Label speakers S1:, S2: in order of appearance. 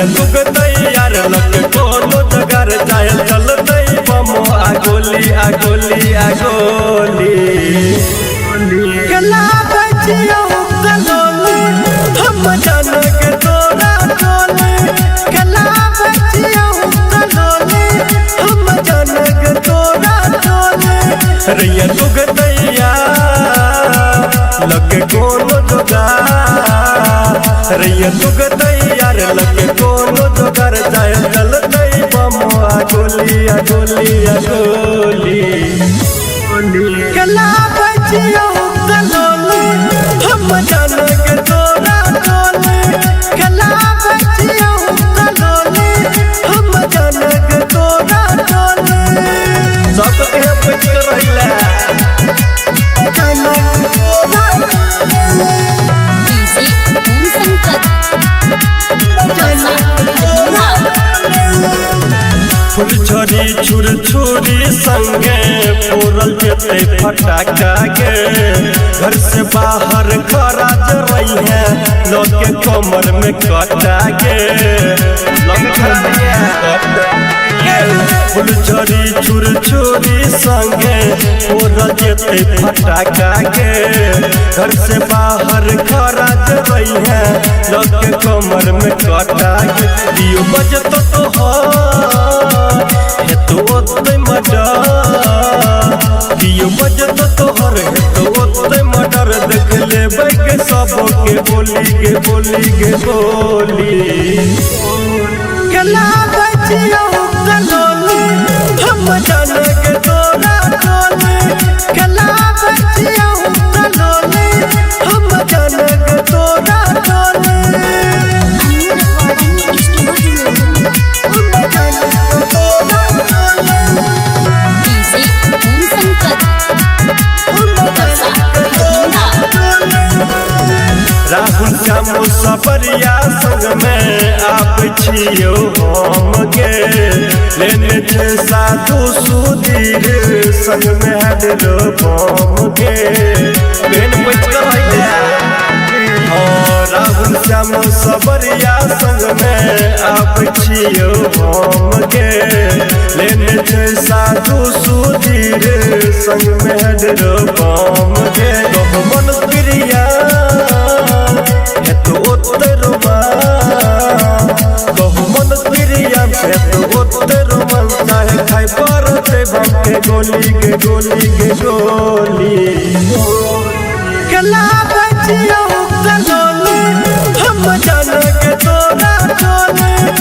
S1: रैया तुग तैयार लग कोनो जगर जाय चलते बम आगोली आगोली आगोली
S2: गला बजियो गलोले हम जनक तोरा टोले गला बजियो गलोले हम जनक तोरा टोले
S1: रैया तुग तैयार लग कोनो जगर रैया तुग तैयार लग कोनो जगर जाय चलते बम आगोली आगोली आगोली
S2: गला बजियो गलोले हम जनक तोरा टोले गला बजियो गलोले हम जनक तोरा टोले
S1: सब के बच रहिला फुलझड़ी छुर छुरी संगे पूरल जेते फटाका गे घर से बाहर खराज रही है लोग के कमर में कटा गे फुलझड़ी छुर छुरी संगे पूरल जेते फटाका गे घर से बाहर खराज रही है लोग के कमर में कटा गे दियो बजतो तो तो ओते मडर दियो बजत तोहर है तो ओते मडर देख लेबै के सब के बोली गे बोली गे बोली
S2: गला बजियो गलोले हम जनक तोरा टोले गला बजियो गलोले हम जनक तोरा टोले
S1: राहुल श्याम सफरिया संग में आप छियो हम गे लेने थे साधु सुधीर संग में हडलो बम गे लेन बच राहुल श्याम सफरिया संग में आप छियो हम गे लेने थे साधु सुधीर संग में हडलो बम गे मन प्रिया तो उत्तर बहुमन प्रिया से तो उत्तर मन चाहे खाई पर से भंके गोली गे गोली गे गोली
S2: गला बजियो गलोले हम जनक तोरा टोले